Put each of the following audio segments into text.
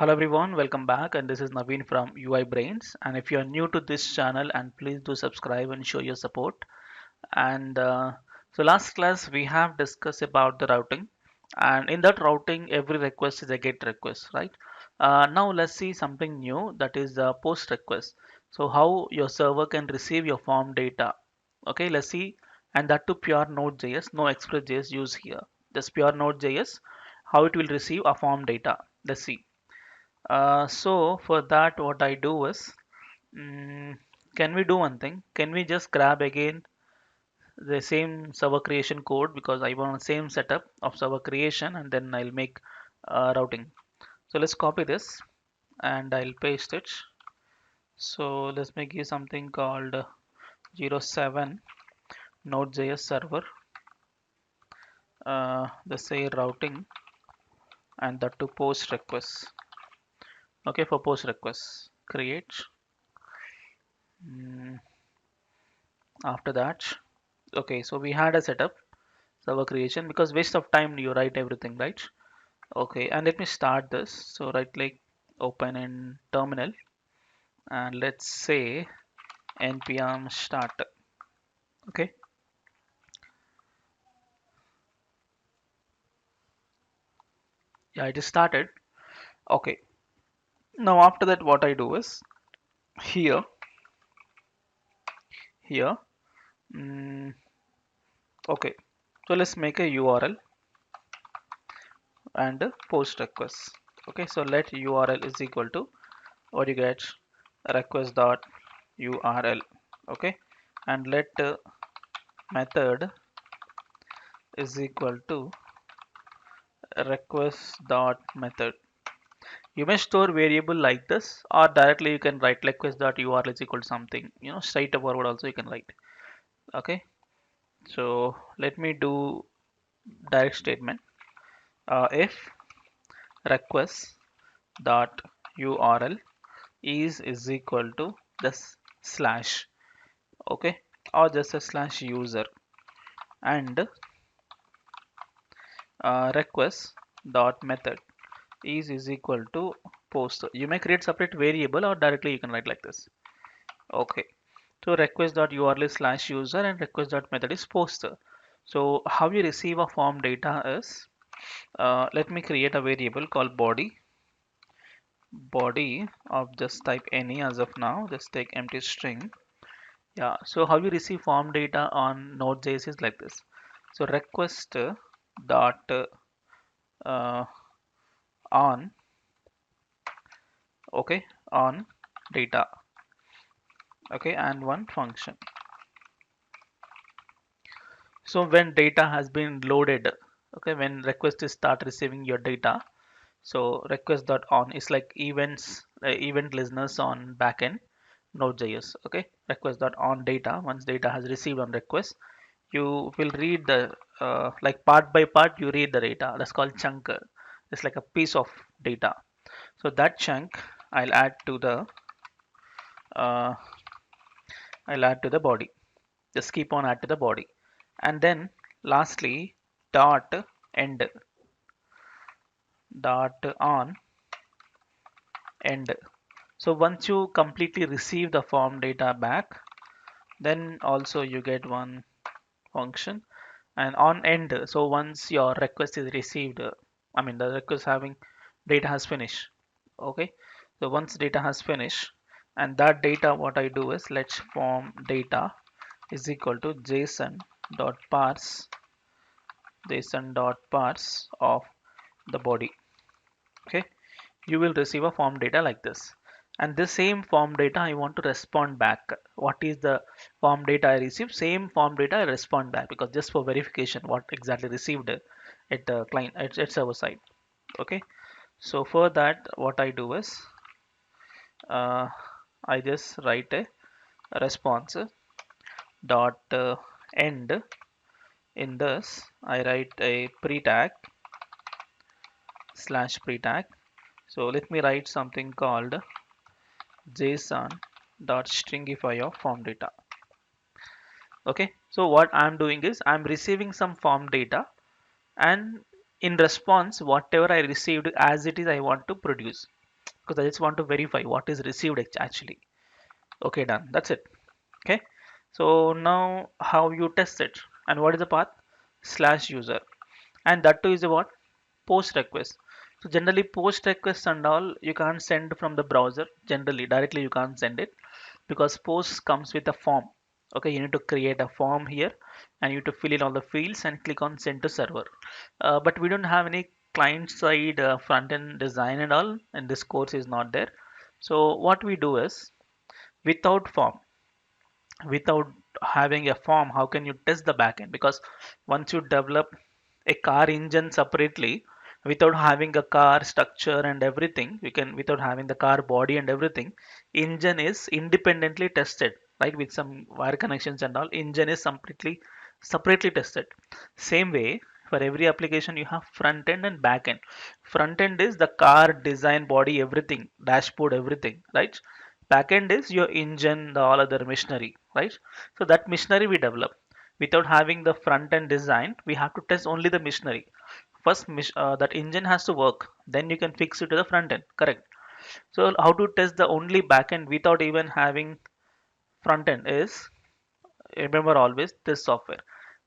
Hello everyone, welcome back, and this is Naveen from UI Brains. And if you are new to this channel, and please do subscribe and show your support. And so last class we have discussed about the routing, and in that routing, every request is a GET request, right? Now let's see something new, that is the POST request. So how your server can receive your form data. Okay, let's see, and that to pure Node.js, no Express.js use here. Just pure Node.js, how it will receive a form data. Let's see. So for that, what I do is, mm, can we do one thing? Can we just grab again the same server creation code, because I want the same setup of server creation, and then I'll make routing. So let's copy this and I'll paste it. So let's make it something called 07 Node.js server. Let's say routing, and that to post requests. Okay, for post requests, create. Mm, After that, okay, so we had a setup server creation, because waste of time you write everything, right? Okay, and let me start this. So right click, open in terminal, and let's say npm start. Okay, yeah, it is started. Okay, now after that, what I do is here, here, mm, okay, so let's make a URL and a post request. Okay, so let URL is equal to, what you get, request dot URL. Okay, and let method is equal to request dot method. You may store variable like this, or directly you can write request dot URL is equal to something, straight forward also you can write. Okay, so let me do direct statement. If request dot URL is equal to this slash, okay, or just a slash user, and request dot method is equal to post. You may create separate variable, or directly you can write like this. Okay, so request dot url is slash user, and request dot method is post. So how you receive a form data is, let me create a variable called body of just type any. As of now, just take empty string. Yeah, so how you receive form data on Node.js is like this. So request dot uh, on, okay, on data, okay, and one function. So when data has been loaded, okay, when request is start receiving your data, so request dot on is like events, event listeners on backend Node.js. Okay, request dot on data. Once data has received on request, you will read the, like part by part you read the data. That's called chunk. It's like a piece of data. So that chunk I'll add to the, uh, I'll add to the body. Just keep on add to the body, and then lastly dot end, dot on end. So once you completely receive the form data back, then also you get one function, and on end. So once your request is received, I mean the request having data has finished. Okay, so once data has finished, and that data, what I do is, let's form data is equal to json dot parse, json dot parse of the body. Okay, you will receive a form data like this, and this same form data I want to respond back. What is the form data I receive? Same form data I respond back, because just for verification what exactly received at the client, at server side. Okay, so for that, what I do is, uh, I just write a response dot end. In this I write a pre-tag slash pre-tag. So let me write something called json dot stringify of form data. Okay, so what I'm doing is, I'm receiving some form data, and in response whatever I received as it is I want to produce. because I just want to verify what is received actually. Okay, done. That's it. Okay. So now how you test it and what is the path? Slash user. And that too is a what? Post request. So generally post requests and all you can't send from the browser. Generally directly you can't send it because post comes with a form. Okay, you need to create a form here and you need to fill in all the fields and click on send to server. But we don't have any client side front end design and all, and this course is not there. So what we do is without form, without having a form, how can you test the backend? Because once you develop a car engine separately without having a car structure and everything, we can, without having the car body and everything, engine is independently tested, right? With some wire connections and all, engine is completely separately tested. Same way, for every application you have front end and back end. Front end is the car design, body, everything, dashboard, everything, right? Backend is your engine, the all other machinery, right? So that machinery we develop. Without having the front end design, we have to test only the machinery. First, that engine has to work. Then you can fix it to the front end. Correct. So how to test the only backend without even having front end is, remember always this software.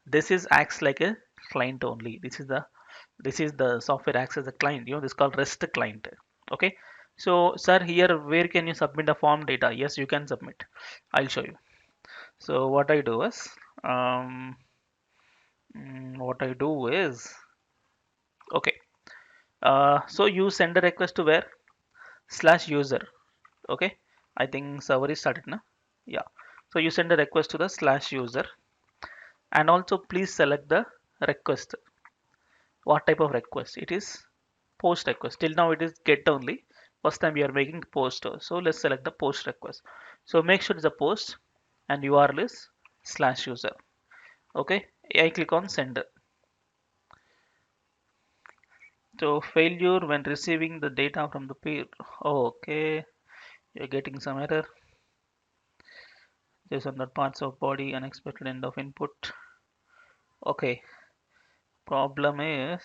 This is acts like a client only. This is the software acts as a client. This is called REST client. Okay. So, sir, here where can you submit the form data? Yes, you can submit. I'll show you. So what I do is, um, what I do is, okay. So you send a request to where? Slash user. Okay. I think server is started now. Yeah. So you send a request to the slash user, and also please select the request. What type of request? It is post request. Till now it is get only. First time we are making post. So let's select the post request. So make sure it's a post and URL is slash user. Okay. I click on send. So failure when receiving the data from the peer. Oh, okay, you're getting some error. There's on that parts of body unexpected end of input. Okay, problem is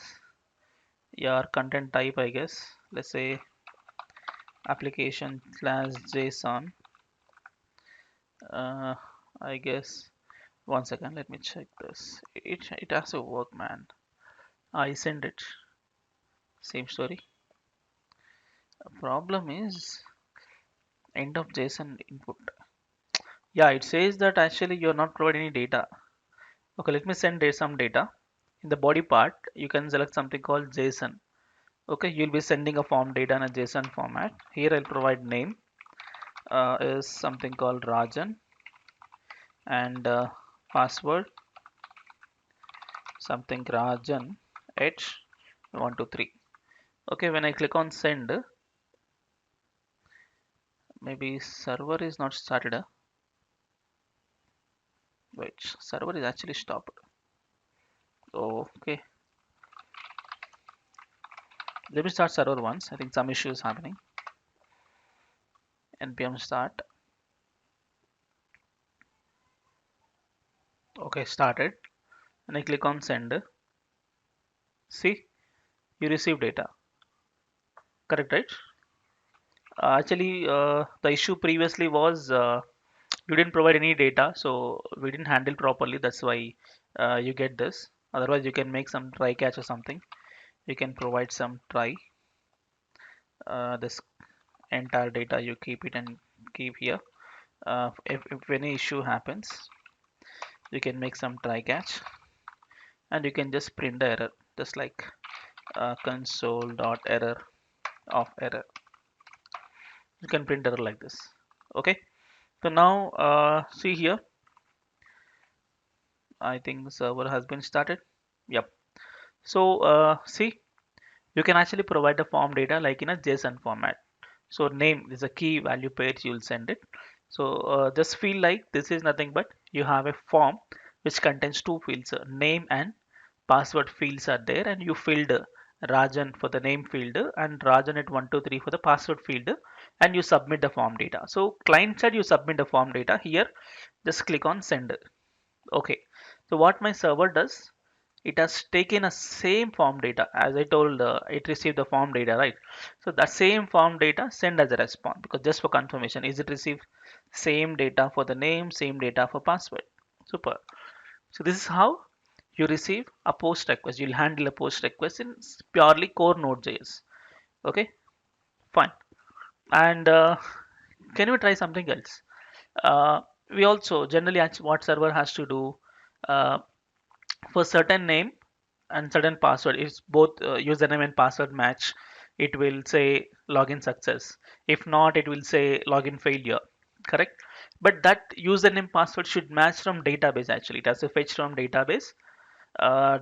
your content type, I guess. Let's say application slash JSON. Uh, I guess 1 second. Let me check this. It has to work, man. I send it. Same story. Problem is end of JSON input. Yeah, it says that actually you're not providing any data. Okay, let me send some data. In the body part, you can select something called JSON. Okay, you'll be sending a form data in a JSON format. Here I'll provide name is something called Rajan, and password something Rajan H123. Okay, when I click on send, maybe server is not started. Wait, server is actually stopped. Okay, let me start server once. I think some issue is happening. npm start. Okay, started. And I click on send. See, you receive data. Correct, right? Actually, the issue previously was you didn't provide any data, so we didn't handle properly. That's why you get this. Otherwise, you can make some try catch or something. You can provide some try. This entire data you keep it and keep here. If any issue happens, you can make some try catch, and you can just print the error, just like console.error of error. You can print error like this. Okay. So now see here, I think the server has been started. Yep. So see, you can actually provide the form data like in a JSON format. So name is a key value page, you'll send it. So just feel like this is nothing but you have a form which contains two fields, name and password fields are there, and you filled Rajan for the name field and Rajan at 123 for the password field, and you submit the form data. So client side you submit the form data here, just click on send. Okay, so what my server does, it has taken a same form data. As I told, it received the form data, right? So that same form data send as a response, because just for confirmation, is it received same data for the name, same data for password. Super. So this is how you receive a post request. You'll handle a post request in purely core Node.js. Okay, fine. And can we try something else? Uh, we also generally what server has to do, uh, for certain name and certain password, is both username and password match, it will say login success. If not, it will say login failure. Correct? But that username password should match from database. Actually, it has to fetch from database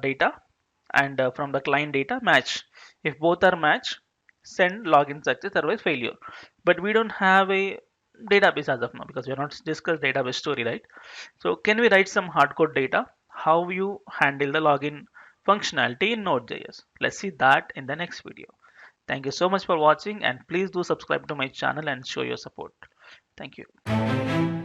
data, and from the client data match. If both are match, send login success, otherwise failure. But we don't have a database as of now, because we are not discussed database story, right? So can we write some hardcode data? How you handle the login functionality in Node.js? Let's see that in the next video. Thank you so much for watching, and please do subscribe to my channel and show your support. Thank you.